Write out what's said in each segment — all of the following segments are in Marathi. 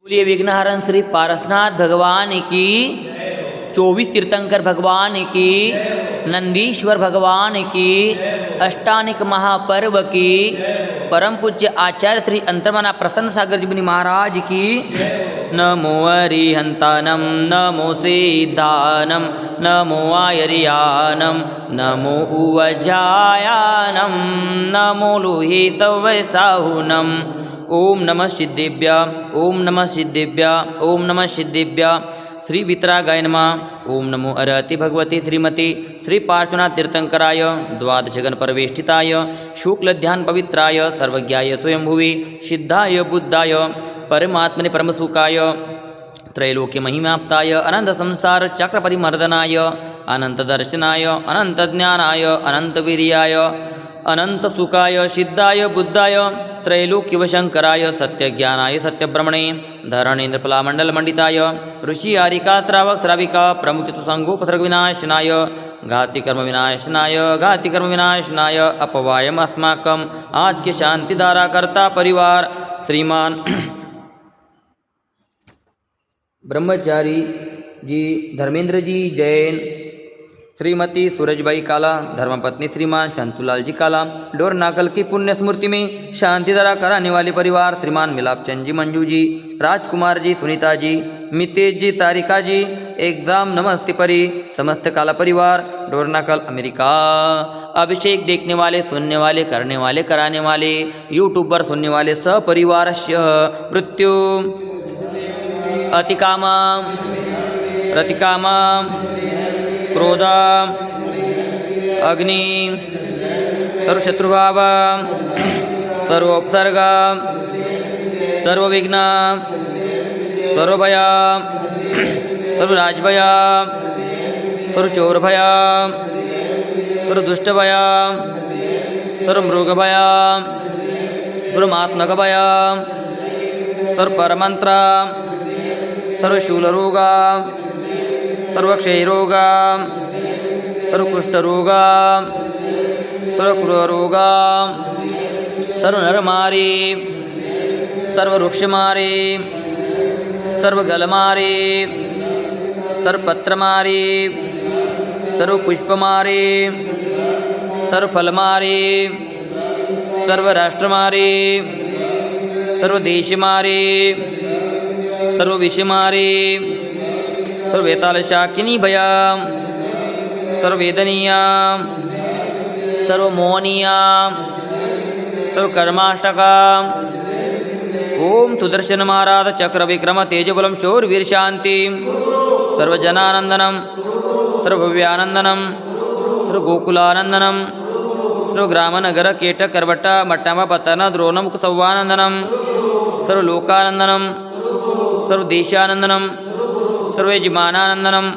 बोलिए विघ्नहरण श्री पारसनाथ भगवान की, 24 तीर्थंकर भगवान की, नंदीश्वर भगवान की, अष्टानिक महापर्व की, परम पूज्य आचार्य श्री अंतर्मना प्रसन्न सागर जी मुनि महाराज की। नमो अरिहंतानम, नमो सिद्धानम, नमो आयर्यानम, नमो उवजायानम, नमो लोहितवैसाहुनम। ओम नमः सिद्धेभ्य, ओम नमः सिद्धेभ्य, ओम नमः सिद्धेभ्य। श्री वितरागाय नमः। ओम नमो अरहति भगवती श्रीमती श्री पार्श्वनाथ तीर्थंकराय द्वादशगण परवेष्टिताय शुक्लध्यान पवित्राय सर्वज्ञाय स्वयंभुवे सिद्धाय बुद्धाय परमात्मने परमसुखाय त्रैलोक्य महिमाप्ताय अनंत संसार चक्र परिमर्दनाय अनंत दर्शनाय अनंत ज्ञानाय अनंत वीर्याय अनंत सुखाय सिद्धाय बुद्धाय त्रैलोक्यवशंकराय सत्यज्ञानाय सत्यब्रह्मणे धरणेन्द्रफलामण्डलमण्डिताय ऋषि आरिका श्रावक श्राविका प्रमुख चतुसंगोपसर्ग विनाशनाय घातिकर्म विनाशनाय घातिकर्म विनाशनाय अपवायम अस्माकम आज के शांतिधारा करता परिवार श्रीमान ब्रह्मचारी जी धर्मेंद्र जी जैन, श्रीमती सूरजबाई काला, धर्मपत्नी श्रीमान शांतुलाल जी काला, डोर नाकल की पुण्य स्मृति में शांतिधारा कराने वाले परिवार श्रीमान मिलापचंद जी, मंजू जी, राजकुमार जी, सुनीता जी, मितेश जी, तारिका जी, एग्जाम नमस्ते परी, समस्त काला परिवार डोर नाकल अमेरिका। अभिषेक देखने वाले, सुनने वाले, करने वाले, कराने वाले, यूट्यूब पर सुनने वाले सपरिवार मृत्यु अतिकामा प्रतिकामा क्रोधा अग्नि सर्वशत्रुभाव सर्वोपसर्ग सर्वविघ्न सर्वभय सर्वराजभय सर्वचोरभय सर्वदुष्टभय सर्वमृगभय सर्वमात्मकभय सर्वपरमंत्र सर्वशूलरोग सर्वक्षयरोग सर्वकुष्ठरोग सर्वक्रूररोग सर्वनरमारी सर्ववृक्षमारी सर्वगलमारी सर्वपत्रमारी सर्वपुष्पमारी सर्वफलमारी सर्वराष्ट्रमारी सर्वदेशमारी सर्वविषमारी सर्ववेतालशाकिनी भया सर्ववेदनीया सर्वमोहनीया सर्वकर्माष्टका। ओम सुदर्शन महाराज चक्र विक्रम तेजबलम शौर्यवीर शांति सर्वजनानंदनम सर्वव्यानंदनम सर्वगोकुलानंदनम सर्वग्रामनगर केट करवट मट्टम पतन द्रोणमुख सौवानंदनम सर्वलोकानंदनम सर्वदेशानंदनम सर्वयजमानानंदनम।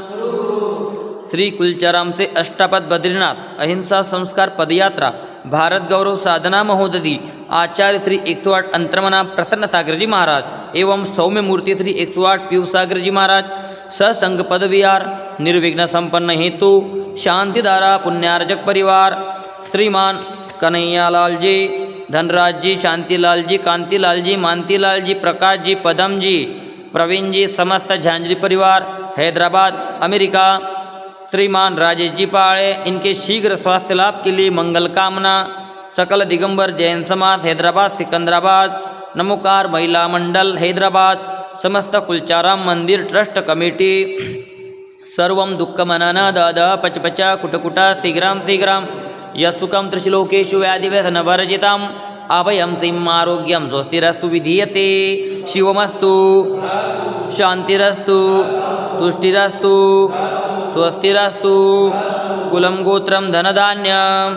श्री कुलचराम से अष्टापद बद्रीनाथ अहिंसा संस्कार पदयात्रा भारत गौरव साधना महोदधि आचार्य श्री 108 अंतर्मना प्रसन्न सागर जी महाराज एवं सौम्य मूर्ति श्री 108 पीयू सागर जी महाराज ससंग पद विहार निर्विघ्न संपन्न हेतु शांतिधारा पुण्यार्जक परिवार श्रीमान कन्हैयालाल जी, धनराज जी, शांतिलाल जी, कांतिलाल जी, मानतीलाल जी, प्रकाश जी, पदम जी, प्रवीण जी, समस्त झांझरी परिवार हैदराबाद अमेरिका श्रीमान राजेश जी पाड़े, इनके शीघ्र स्वास्थ्य लाभ के लिए मंगल कामना। सकल दिगंबर जैन समाज हैदराबाद सिकंदराबाद, नमोकार महिला मंडल हैदराबाद, समस्त कुलचाराम मंदिर ट्रस्ट कमेटी सर्वं दुःखमनन दद पचपच कुटकुट शीघ्रं शीघ्रं यस्सुखं त्रिशिलोकेषु व्याधिव्यसनवर्जितम् अभयं सिंह आरोग्यं स्वस्तिरस्तु विधीयते। शिवमस्तु शांतिरस्तु तुष्टिरस्तु स्वस्तिरस्तु। कुलं गोत्रं धनधान्यं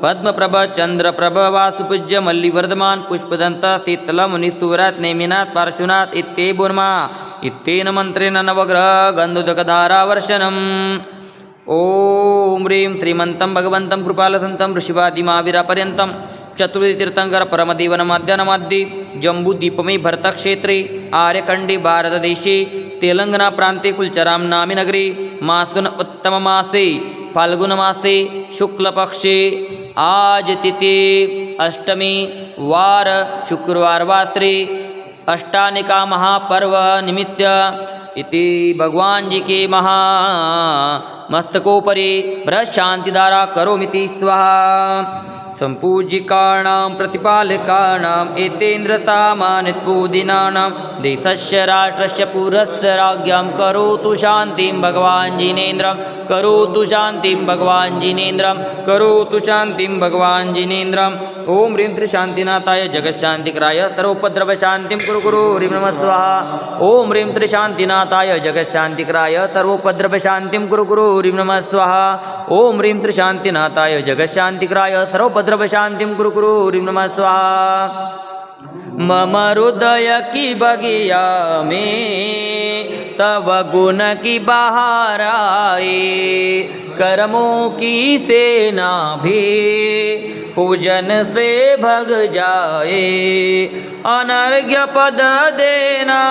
पद्मप्रभ चंद्रप्रभ वासुपूज्य मल्लिवर्धमान पुष्पदंत शीतल मुनिसुव्रत नेमिनाथ पार्श्वनाथ इत्ते बुर्मा इत्तेन मंत्रेण नवग्रह गंधोदकधारावर्षणम्। ओम ह्रीं श्रीमन्तं भगवन्तं कृपालसन्तं ऋषिवादिमाविरापर्यन्तं चतुर्विध तीर्थंकर परमदेवनमाद्यानमाद्य जम्बूद्वीपमे भरतक्षेत्रे आर्यखंडे भारतदेशे तेलंगाना प्रांते कुलचराम नामी नगरे मासुन उत्तम मासे फाल्गुन मासे शुक्लपक्षे आज तिथि अष्टमी वार शुक्रवार वासरे अष्टानिका महापर्व निमित्त इति भगवान जी के महा मस्तकोपरि बृहशांतिधारा करोमीति स्वाहा संपूजिकाणां प्रतिपालकानां एतेन्द्रसामानित्पूदिनानां देशस्य राष्ट्रस्य पुरस्य राज्ञां करोतु शान्तिं भगवान् जिनेन्द्रं करोतु शान्तिं भगवान् जिनेन्द्रं करोतु शान्तिं भगवान् जिनेन्द्रं ओम ह्रीं त्रिशान्तिनाथाय जगत्शान्तिकराय सर्वोपद्रवशान्तिं कुरु कुरु ह्रीं नमः स्वाहा ओम ह्रीं त्रिशान्तिनाथाय जगत्शान्तिकराय सर्वोपद्रवशान्तिं कुरु कुरु ह्रीं नमः स्वाहा ओम ह्रीं त्रिशान्तिनाथाय जगत्शान्तिकराय सर्वोपद्रवशान्तिं कुरु कुरु ह्रीं नमः स्वाहा मम हृदय की बगिया में तव गुण की बहार आए कर्मों की सेना भी पूजन से भग जाए अनर्घ्य पद देना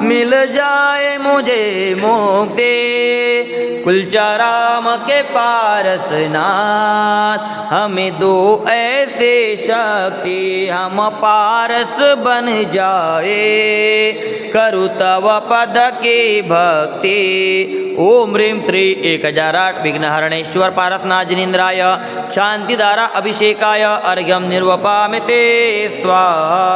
मिल जाए मुझे मुक्ति कुलचाराम के पारसनाथ हमें दो ऐसे शक्ति हम पारस बन जाए करु तव पद की भक्ति ओम ह्रीं त्रि 1008 विघ्नहरणेश्वर पारसनाथ जिनेन्द्राय शांतिधारा अभिषेकाय अर्घ्यं निर्वपामि ते स्वाहा।